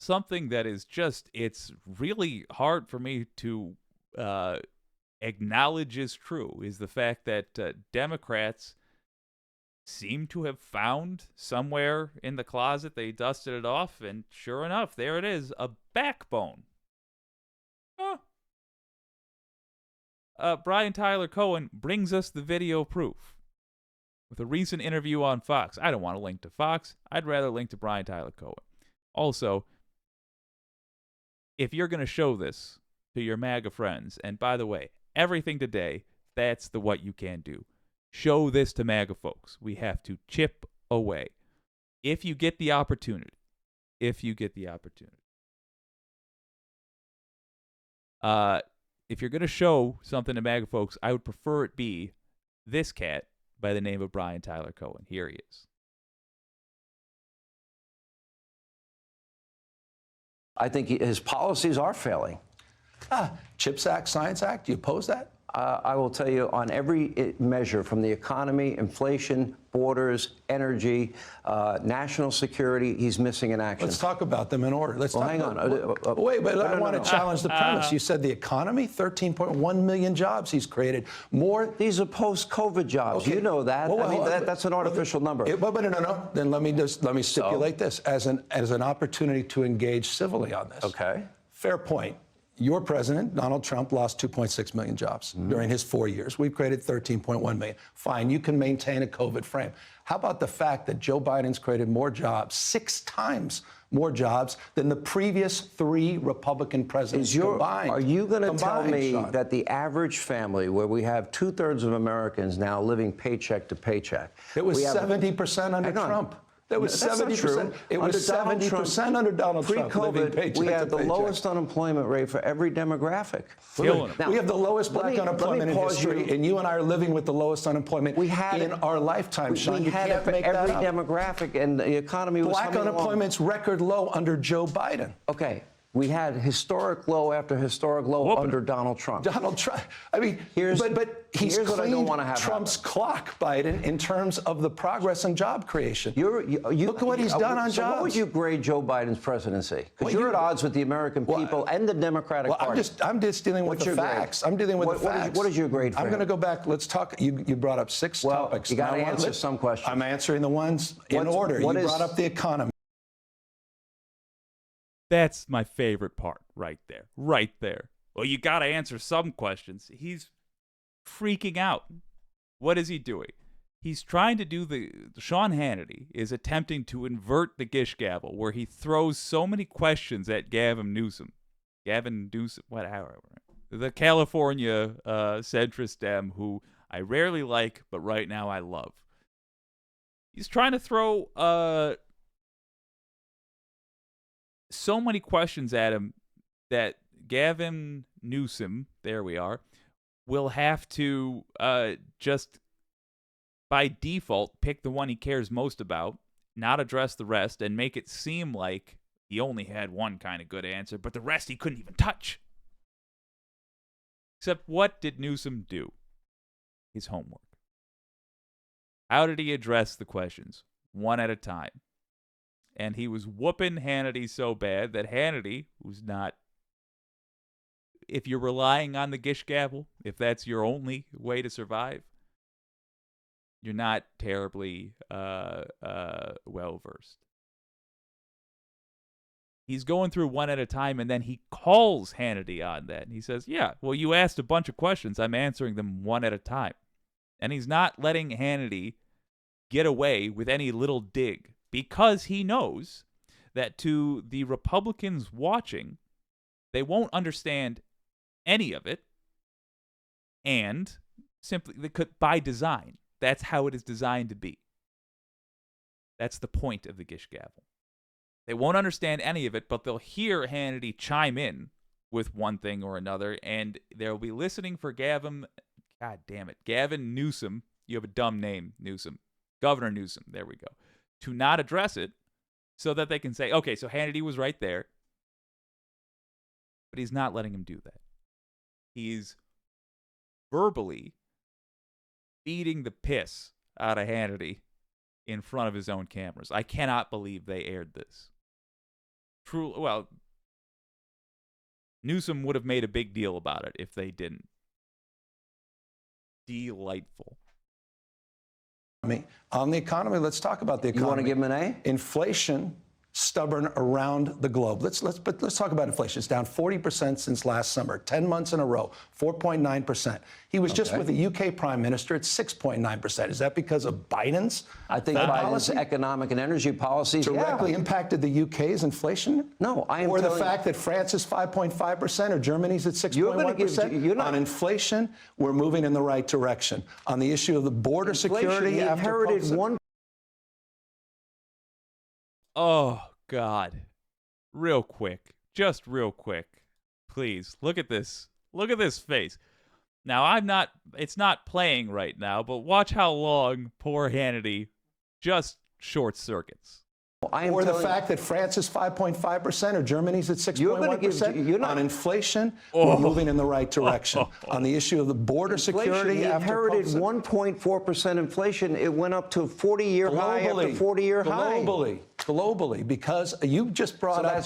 something that is just, it's really hard for me to acknowledge is true is the fact that Democrats seem to have found somewhere in the closet, they dusted it off, and sure enough, there it is, a backbone. Huh. Brian Tyler Cohen brings us the video proof with a recent interview on Fox. I don't want to link to Fox. I'd rather link to Brian Tyler Cohen. Also, if you're going to show this to your MAGA friends, and by the way, everything today, that's the what you can do. Show this to MAGA folks. We have to chip away. If you get the opportunity. If you're going to show something to MAGA folks, I would prefer it be this cat by the name of Brian Tyler Cohen. Here he is. I think his policies are failing. CHIPS Act, Science Act, do you oppose that? I will tell you on every measure, from the economy, inflation, borders, energy, national security, he's missing in action. Let's talk about them in order. Let's hang on. Wait, but I want to challenge the premise. You said the economy, 13.1 million jobs he's created. More. These are post-COVID jobs. Okay. You know that. I mean, that's an artificial number. No. Then let me stipulate this as an opportunity to engage civilly on this. Okay. Fair point. Your president, Donald Trump, lost 2.6 million jobs during his 4 years. We've created 13.1 million. Fine, you can maintain a COVID frame. How about the fact that Joe Biden's created more jobs, 6 times more jobs than the previous 3 Republican presidents combined? Are you going to tell me Sean, that the average family, where we have 2/3 of Americans now living paycheck to paycheck, it was 70% under Trump? That was 70%. It was 70% under Donald Trump. Pre-COVID, we had the lowest unemployment rate for every demographic. Now, we have the lowest black unemployment in history, and you and I are living with the lowest unemployment in our lifetime, Sean. We had it for every demographic, and the economy was black unemployment's record low under Joe Biden. Okay. We had historic low after historic low under Donald Trump. Donald Trump. I mean, but he's cleaned Trump's clock, Biden, in terms of the progress in job creation. Look at what he's done on jobs. What would you grade Joe Biden's presidency? Because you're at odds with the American people and the Democratic Party. I'm just dealing with the facts. I'm dealing with the facts. What is your grade for I'm going to go back. Let's talk. You brought up 6 topics. You got to answer some questions. I'm answering the ones in order. You brought up the economy. That's my favorite part right there. Right there. Well, you got to answer some questions. He's freaking out. What is he doing? He's trying to do Sean Hannity is attempting to invert the Gish gavel, where he throws so many questions at Gavin Newsom, whatever. The California centrist Dem, who I rarely like, but right now I love. He's trying to throw so many questions at him that Gavin Newsom, there we are, will have to just by default pick the one he cares most about, not address the rest, and make it seem like he only had one kind of good answer, but the rest he couldn't even touch. Except what did Newsom do? His homework. How did he address the questions? One at a time. And he was whooping Hannity so bad that Hannity, who's not, if you're relying on the Gish gavel, if that's your only way to survive, you're not terribly well-versed. He's going through one at a time, and then he calls Hannity on that. And he says, yeah, well, you asked a bunch of questions. I'm answering them one at a time. And he's not letting Hannity get away with any little dig, because he knows that to the Republicans watching, they won't understand any of it, and simply they could, by design, that's how it is designed to be. That's the point of the Gish gavel. They won't understand any of it, but they'll hear Hannity chime in with one thing or another, and they'll be listening for Gavin Newsom. You have a dumb name, Newsom. Governor Newsom, there we go. To not address it so that they can say, okay, so Hannity was right there. But he's not letting him do that. He's verbally beating the piss out of Hannity in front of his own cameras. I cannot believe they aired this. true. Well, Newsom would have made a big deal about it if they didn't. Delightful. On the economy, let's talk about the economy. You want to give him an A? Inflation, stubborn around the globe. Let's talk about inflation. It's down 40% since last summer, 10 months in a row, 4.9%. He was just with the UK Prime Minister at 6.9%. Is that because of Biden's? I think Biden's economic and energy policies directly impacted the UK's inflation? No, I am Or the fact that France is 5.5% or Germany's at 6.1%? On inflation, we're moving in the right direction. On the issue of the border security, he inherited one. Oh, God. Real quick. Just real quick. Please, look at this. Look at this face. Now, it's not playing right now, but watch how long poor Hannity just short circuits. Or the fact that France is 5.5% or Germany's at 6.1%. On inflation, we're moving in the right direction. On the issue of the border security, he inherited 1.4% inflation. It went up to 40-year high after 40-year high. Globally, because you just brought up,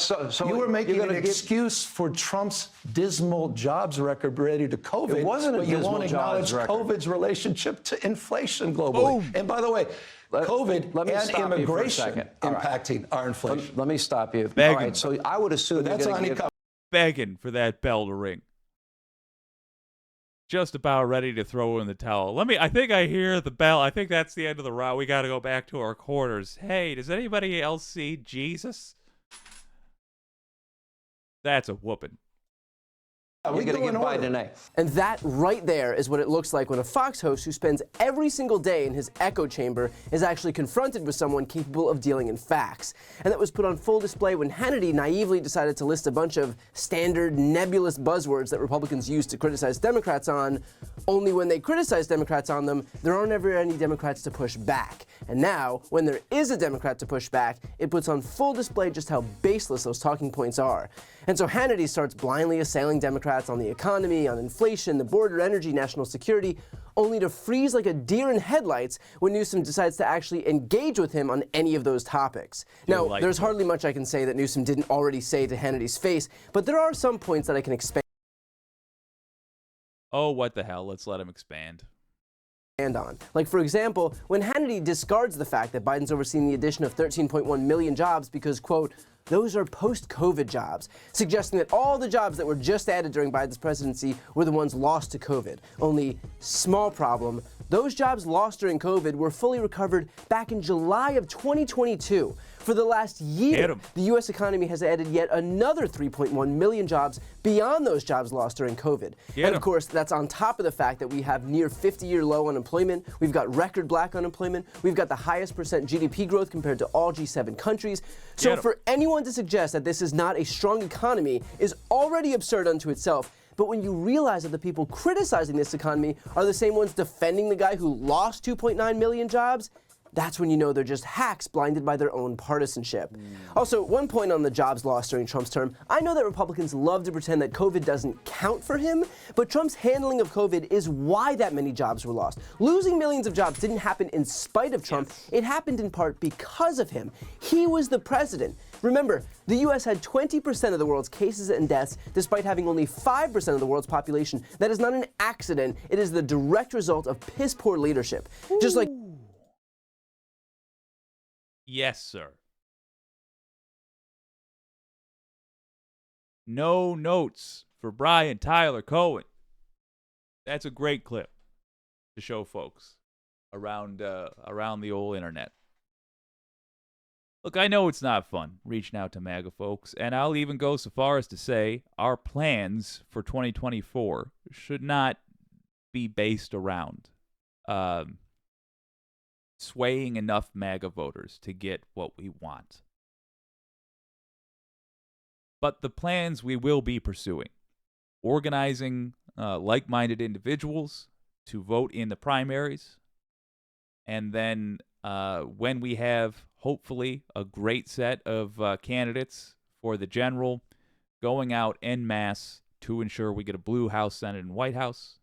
you were making an excuse for Trump's dismal jobs record related to COVID. It wasn't a dismal you won't acknowledge COVID's relationship to inflation globally. Boom. And by the way, COVID and immigration impacting our inflation. Let me stop you. Begging. All right, so I would assume that's begging for that bell to ring. Just about ready to throw in the towel. I think I hear the bell. I think that's the end of the route. We got to go back to our quarters. Hey, does anybody else see Jesus? That's a whooping. We're going to give Biden an A. And that right there is what it looks like when a Fox host who spends every single day in his echo chamber is actually confronted with someone capable of dealing in facts. And that was put on full display when Hannity naively decided to list a bunch of standard nebulous buzzwords that Republicans use to criticize Democrats on, only when they criticize Democrats on them, there aren't ever any Democrats to push back. And now, when there is a Democrat to push back, it puts on full display just how baseless those talking points are. And so Hannity starts blindly assailing Democrats on the economy, on inflation, the border, energy, national security, only to freeze like a deer in headlights when Newsom decides to actually engage with him on any of those topics. Now, there's hardly much I can say that Newsom didn't already say to Hannity's face, but there are some points that I can expand Oh, what the hell? Let's let him expand. On. Like, for example, when Hannity discards the fact that Biden's overseeing the addition of 13.1 million jobs because, quote, those are post-COVID jobs, suggesting that all the jobs that were just added during Biden's presidency were the ones lost to COVID. Only, small problem, those jobs lost during COVID were fully recovered back in July of 2022. For the last year, the U.S. economy has added yet another 3.1 million jobs beyond those jobs lost during COVID. And of course, that's on top of the fact that we have near 50-year low unemployment. We've got record black unemployment. We've got the highest percent GDP growth compared to all G7 countries. So for anyone to suggest that this is not a strong economy is already absurd unto itself. But when you realize that the people criticizing this economy are the same ones defending the guy who lost 2.9 million jobs, that's when you know they're just hacks blinded by their own partisanship. Also, one point on the jobs lost during Trump's term, I know that Republicans love to pretend that COVID doesn't count for him, but Trump's handling of COVID is why that many jobs were lost. Losing millions of jobs didn't happen in spite of Trump. It happened in part because of him. He was the president. Remember, the U.S. had 20% of the world's cases and deaths, despite having only 5% of the world's population. That is not an accident. It is the direct result of piss-poor leadership. Just like... Yes, sir. No notes for Brian Tyler Cohen. That's a great clip to show folks around the old internet. Look, I know it's not fun reaching out to MAGA folks, and I'll even go so far as to say our plans for 2024 should not be based around swaying enough MAGA voters to get what we want. But the plans we will be pursuing, organizing like-minded individuals to vote in the primaries, and then when we have, hopefully, a great set of candidates for the general, going out en masse to ensure we get a blue House, Senate, and White House.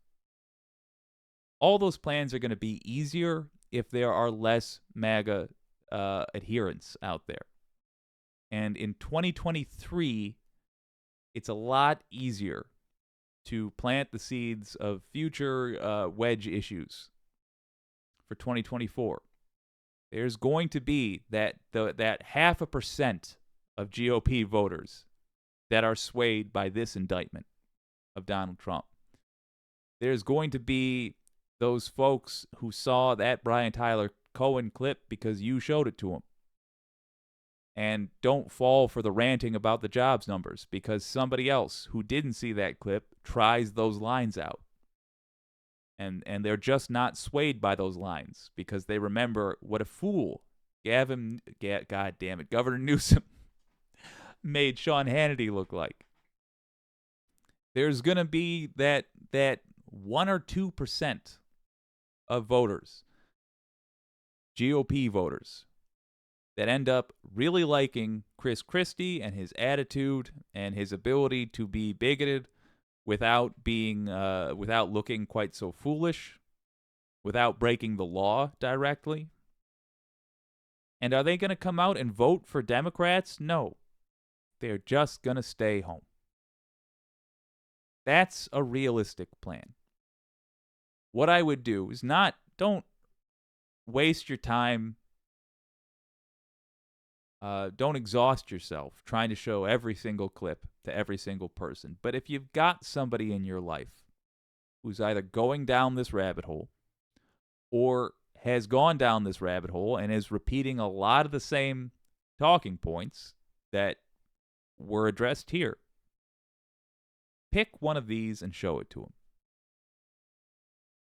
All those plans are going to be easier if there are less MAGA adherents out there. And in 2023, it's a lot easier to plant the seeds of future wedge issues for 2024. There's going to be that 0.5% of GOP voters that are swayed by this indictment of Donald Trump. There's going to be those folks who saw that Brian Tyler Cohen clip because you showed it to them, and don't fall for the ranting about the jobs numbers because somebody else who didn't see that clip tries those lines out. And they're just not swayed by those lines because they remember what a fool God damn it, Governor Newsom made Sean Hannity look like. There's going to be that 1 or 2% of voters, GOP voters, that end up really liking Chris Christie and his attitude and his ability to be bigoted without looking quite so foolish, without breaking the law directly. And are they going to come out and vote for Democrats? No. They're just going to stay home. That's a realistic plan. What I would do is don't waste your time. Don't exhaust yourself trying to show every single clip to every single person. But if you've got somebody in your life who's either going down this rabbit hole or has gone down this rabbit hole and is repeating a lot of the same talking points that were addressed here, pick one of these and show it to them.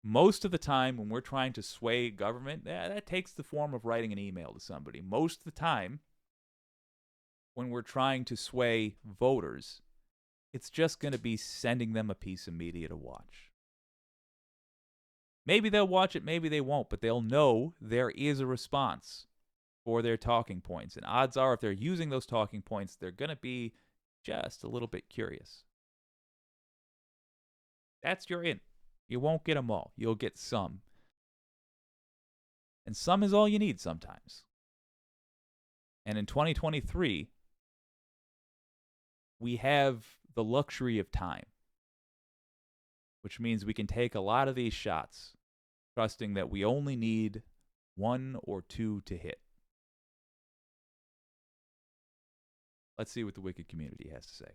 Most of the time when we're trying to sway government, that takes the form of writing an email to somebody. Most of the time, when we're trying to sway voters, it's just going to be sending them a piece of media to watch. Maybe they'll watch it, maybe they won't, but they'll know there is a response for their talking points. And odds are, if they're using those talking points, they're going to be just a little bit curious. That's your in. You won't get them all. You'll get some. And some is all you need sometimes. And in 2023, we have the luxury of time, which means we can take a lot of these shots, trusting that we only need 1 or 2 to hit. Let's see what the Wicked community has to say.